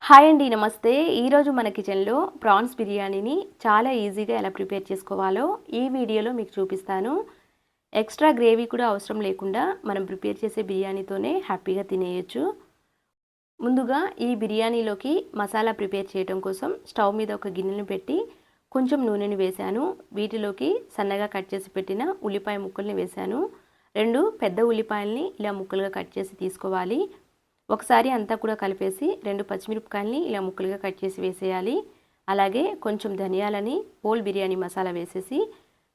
Hi అండి, నమస్తే. ఈరోజు మన కిచెన్లో ప్రాన్స్ బిర్యానీని చాలా ఈజీగా ఎలా ప్రిపేర్ చేసుకోవాలో ఈ వీడియోలో మీకు చూపిస్తాను. ఎక్స్ట్రా గ్రేవీ కూడా అవసరం లేకుండా మనం ప్రిపేర్ చేసే బిర్యానీతోనే హ్యాపీగా తినేయొచ్చు. ముందుగా ఈ బిర్యానీలోకి మసాలా ప్రిపేర్ చేయడం కోసం స్టవ్ మీద ఒక గిన్నెని పెట్టి కొంచెం నూనెని వేశాను. వీటిలోకి సన్నగా కట్ చేసి పెట్టిన ఉల్లిపాయ ముక్కల్ని వేశాను. 2 పెద్ద ఉల్లిపాయల్ని ఇలా ముక్కలుగా కట్ చేసి తీసుకోవాలి. ఒకసారి అంతా కూడా కలిపేసి 2 పచ్చిమిరపకాయలని ఇలా ముక్కలుగా కట్ చేసి వేసేయాలి. అలాగే కొంచెం ధనియాలని హోల్ బిర్యానీ మసాలా వేసేసి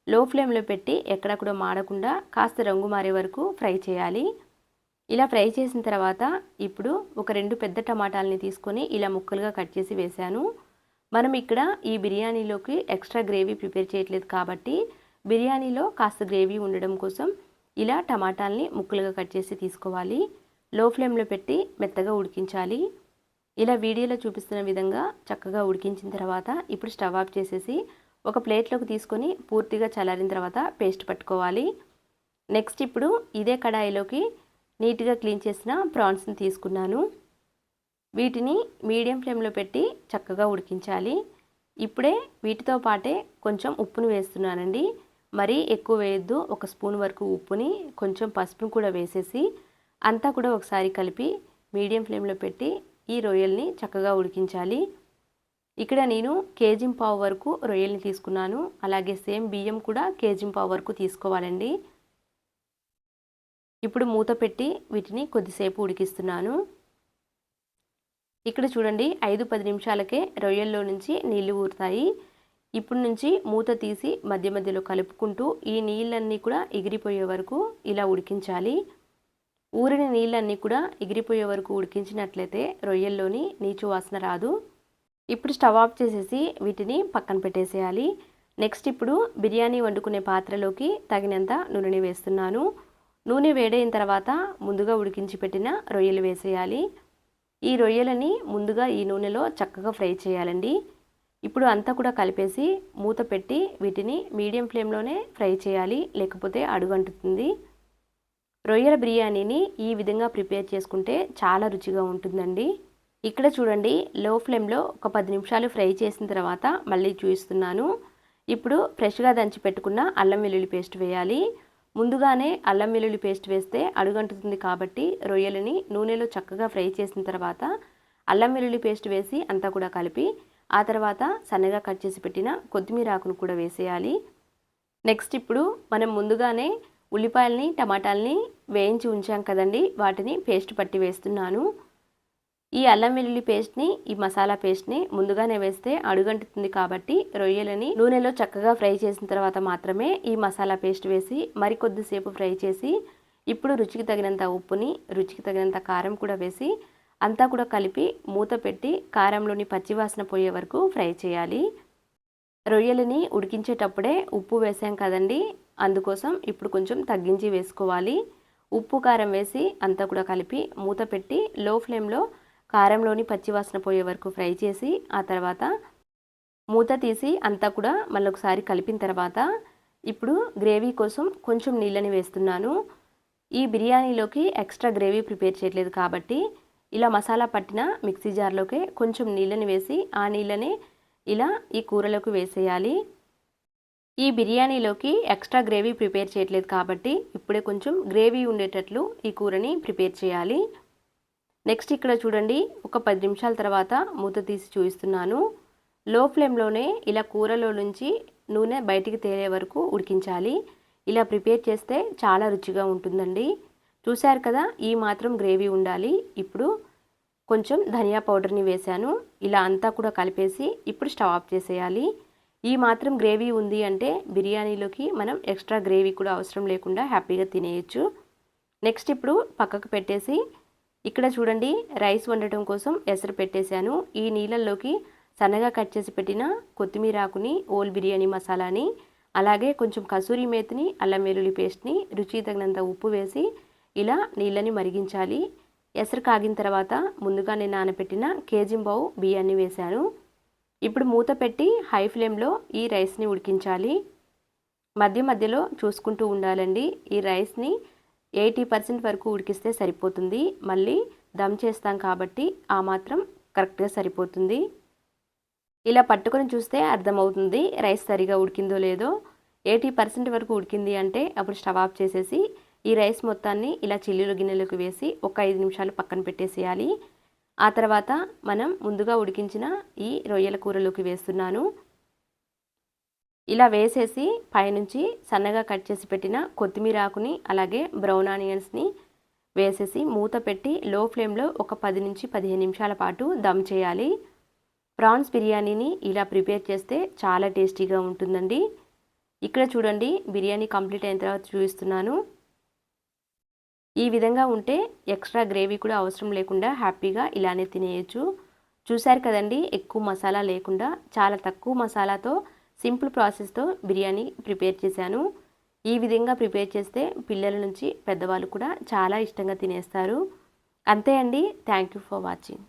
లో ఫ్లేమ్లో పెట్టి ఎక్కడ కూడా మాడకుండా కాస్త రంగు మారే వరకు ఫ్రై చేయాలి. ఇలా ఫ్రై చేసిన తర్వాత ఇప్పుడు ఒక 2 పెద్ద టమాటాలని తీసుకొని ఇలా ముక్కలుగా కట్ చేసి వేశాను. మనం ఇక్కడ ఈ బిర్యానీలోకి ఎక్స్ట్రా గ్రేవీ ప్రిపేర్ చేయట్లేదు కాబట్టి బిర్యానీలో కాస్త గ్రేవీ ఉండడం కోసం ఇలా టమాటాలని ముక్కలుగా కట్ చేసి తీసుకోవాలి. లో ఫ్లేమ్లో పెట్టి మెత్తగా ఉడికించాలి. ఇలా వీడియోలో చూపిస్తున్న విధంగా చక్కగా ఉడికించిన తర్వాత ఇప్పుడు స్టవ్ ఆఫ్ చేసేసి ఒక ప్లేట్లోకి తీసుకొని పూర్తిగా చల్లారిన తర్వాత పేస్ట్ పట్టుకోవాలి. నెక్స్ట్ ఇప్పుడు ఇదే కడాయిలోకి నీట్గా క్లీన్ చేసిన ప్రాన్స్ని తీసుకున్నాను. వీటిని మీడియం ఫ్లేమ్లో పెట్టి చక్కగా ఉడికించాలి. ఇప్పుడే వీటితో పాటే కొంచెం ఉప్పును వేస్తున్నానండి. మరీ ఎక్కువ వేయొద్దు. 1 స్పూన్ వరకు ఉప్పుని కొంచెం పసుపును కూడా వేసేసి అంతా కూడా ఒకసారి కలిపి మీడియం ఫ్లేమ్లో పెట్టి ఈ రొయ్యల్ని చక్కగా ఉడికించాలి. ఇక్కడ నేను కేజీ-పావు వరకు రొయ్యల్ని తీసుకున్నాను. అలాగే సేమ్ బియ్యం కూడా కేజీ-పావు వరకు తీసుకోవాలండి. ఇప్పుడు మూత పెట్టి వీటిని కొద్దిసేపు ఉడికిస్తున్నాను. ఇక్కడ చూడండి 5-10 నిమిషాలకే రొయ్యల్లో నుంచి నీళ్లు ఊరుతాయి. ఇప్పుడు నుంచి మూత తీసి మధ్య మధ్యలో కలుపుకుంటూ ఈ నీళ్ళన్నీ కూడా ఎగిరిపోయే వరకు ఇలా ఉడికించాలి. ఊరిన నీళ్ళన్నీ కూడా ఎగిరిపోయే వరకు ఉడికించినట్లయితే రొయ్యల్లోని నీచు వాసన రాదు. ఇప్పుడు స్టవ్ ఆఫ్ చేసేసి వీటిని పక్కన పెట్టేసేయాలి. నెక్స్ట్ ఇప్పుడు బిర్యానీ వండుకునే పాత్రలోకి తగినంత నూనెని వేస్తున్నాను. నూనె వేడైన తర్వాత ముందుగా ఉడికించి పెట్టిన రొయ్యలు వేసేయాలి. ఈ రొయ్యలని ముందుగా ఈ నూనెలో చక్కగా ఫ్రై చేయాలండి. ఇప్పుడు అంతా కూడా కలిపేసి మూత పెట్టి వీటిని మీడియం ఫ్లేమ్లోనే ఫ్రై చేయాలి, లేకపోతే అడుగంటుతుంది. రొయ్యల బిర్యానీని ఈ విధంగా ప్రిపేర్ చేసుకుంటే చాలా రుచిగా ఉంటుందండి. ఇక్కడ చూడండి లో ఫ్లేమ్లో ఒక 10 నిమిషాలు ఫ్రై చేసిన తర్వాత మళ్ళీ చూపిస్తున్నాను. ఇప్పుడు ఫ్రెష్గా దంచి పెట్టుకున్న అల్లం వెల్లుల్లి పేస్ట్ వేయాలి. ముందుగానే అల్లం వెల్లుల్లి పేస్ట్ వేస్తే అడుగంటుతుంది కాబట్టి రొయ్యలని నూనెలో చక్కగా ఫ్రై చేసిన తర్వాత అల్లం వెల్లుల్లి పేస్ట్ వేసి అంతా కూడా కలిపి ఆ తర్వాత సన్నగా కట్ చేసి పెట్టిన కొత్తిమీర ఆకును కూడా వేసేయాలి. నెక్స్ట్ ఇప్పుడు మనం ముందుగానే ఉల్లిపాయల్ని టమాటాలని వేయించి ఉంచాం కదండి, వాటిని పేస్ట్ పట్టి వేస్తున్నాను. ఈ అల్లం వెల్లుల్లి పేస్ట్ని ఈ మసాలా పేస్ట్ని ముందుగానే వేస్తే అడుగంటుతుంది కాబట్టి రొయ్యలని నూనెలో చక్కగా ఫ్రై చేసిన తర్వాత మాత్రమే ఈ మసాలా పేస్ట్ వేసి మరికొద్దిసేపు ఫ్రై చేసి ఇప్పుడు రుచికి తగినంత ఉప్పుని రుచికి తగినంత కారం కూడా వేసి అంతా కూడా కలిపి మూత పెట్టి కారంలోని పచ్చివాసన పోయే వరకు ఫ్రై చేయాలి. రొయ్యలని ఉడికించేటప్పుడే ఉప్పు వేసాం కదండి, అందుకోసం ఇప్పుడు కొంచెం తగ్గించి వేసుకోవాలి. ఉప్పు కారం వేసి అంతా కూడా కలిపి మూత పెట్టి లో ఫ్లేమ్లో కారంలోని పచ్చివాసన పోయే వరకు ఫ్రై చేసి ఆ తర్వాత మూత తీసి అంతా కూడా మళ్ళొకసారి కలిపిన తర్వాత ఇప్పుడు గ్రేవీ కోసం కొంచెం నీళ్ళని వేస్తున్నాను. ఈ బిర్యానీలోకి ఎక్స్ట్రా గ్రేవీ ప్రిపేర్ చేయట్లేదు కాబట్టి ఇలా మసాలా పట్టిన మిక్సీ జార్లోకి కొంచెం నీళ్ళని వేసి ఆ నీళ్ళని ఇలా ఈ కూరలోకి వేసేయాలి. ఈ బిర్యానీలోకి ఎక్స్ట్రా గ్రేవీ ప్రిపేర్ చేయట్లేదు కాబట్టి ఇప్పుడే కొంచెం గ్రేవీ ఉండేటట్లు ఈ కూరని ప్రిపేర్ చేయాలి. నెక్స్ట్ ఇక్కడ చూడండి ఒక 10 నిమిషాల తర్వాత మూత తీసి చూపిస్తున్నాను. లో ఫ్లేమ్లోనే ఇలా కూరలో నుంచి నూనె బయటికి తేలే వరకు ఉడికించాలి. ఇలా ప్రిపేర్ చేస్తే చాలా రుచిగా ఉంటుందండి. చూశారు కదా, ఈ మాత్రం గ్రేవీ ఉండాలి. ఇప్పుడు కొంచెం ధనియా పౌడర్ని వేశాను. ఇలా అంతా కూడా కలిపేసి ఇప్పుడు స్టవ్ ఆఫ్ చేసేయాలి. ఈ మాత్రం గ్రేవీ ఉంది అంటే బిర్యానీలోకి మనం ఎక్స్ట్రా గ్రేవీ కూడా అవసరం లేకుండా హ్యాపీగా తినేయచ్చు. నెక్స్ట్ ఇప్పుడు పక్కకు పెట్టేసి ఇక్కడ చూడండి రైస్ వండటం కోసం ఎసరు పెట్టేశాను. ఈ నీళ్ళల్లోకి సన్నగా కట్ చేసి పెట్టిన కొత్తిమీర ఆకుని ఓల్ బిర్యానీ మసాలాని అలాగే కొంచెం కసూరి మేతిని అల్లం వెల్లుల్లి పేస్ట్ని రుచి తగినంత ఉప్పు వేసి ఇలా నీళ్ళని మరిగించాలి. ఎసరు కాగిన తర్వాత ముందుగానే నానబెట్టిన కేజీ-పావు బియ్యాన్ని వేశాను. ఇప్పుడు మూత పెట్టి హై ఫ్లేమ్లో ఈ రైస్ని ఉడికించాలి. మధ్య మధ్యలో చూసుకుంటూ ఉండాలండి. ఈ రైస్ని 80% వరకు ఉడికిస్తే సరిపోతుంది. మళ్ళీ దమ్ చేస్తాం కాబట్టి ఆ మాత్రం కరెక్ట్గా సరిపోతుంది. ఇలా పట్టుకొని చూస్తే అర్థమవుతుంది రైస్ సరిగా ఉడికిందో లేదో. 80% వరకు ఉడికింది అంటే అప్పుడు స్టవ్ ఆఫ్ చేసేసి ఈ రైస్ మొత్తాన్ని ఇలా చిల్లుల గిన్నెలోకి వేసి ఒక 5 నిమిషాలు పక్కన పెట్టేసేయాలి. ఆ తర్వాత మనం ముందుగా ఉడికించిన ఈ రొయ్యల కూరలోకి వేస్తున్నాను. ఇలా వేసేసి పైనుంచి సన్నగా కట్ చేసి పెట్టిన కొత్తిమీర ఆకుని అలాగే బ్రౌన్ ఆనియన్స్ని వేసేసి మూత పెట్టి లో ఫ్లేమ్లో ఒక 10 నుంచి 15 నిమిషాల పాటు దమ్ చేయాలి. ప్రాన్స్ బిర్యానీని ఇలా ప్రిపేర్ చేస్తే చాలా టేస్టీగా ఉంటుందండి. ఇక్కడ చూడండి బిర్యానీ కంప్లీట్ అయిన తర్వాత చూపిస్తున్నాను. ఈ విధంగా ఉంటే ఎక్స్ట్రా గ్రేవీ కూడా అవసరం లేకుండా హ్యాపీగా ఇలానే తినేయచ్చు. చూశారు కదండి, ఎక్కువ మసాలా లేకుండా చాలా తక్కువ మసాలాతో సింపుల్ ప్రాసెస్తో బిర్యానీ ప్రిపేర్ చేశాను. ఈ విధంగా ప్రిపేర్ చేస్తే పిల్లల నుంచి పెద్దవాళ్ళు కూడా చాలా ఇష్టంగా తినేస్తారు. అంతే అండి. Thank you for watching.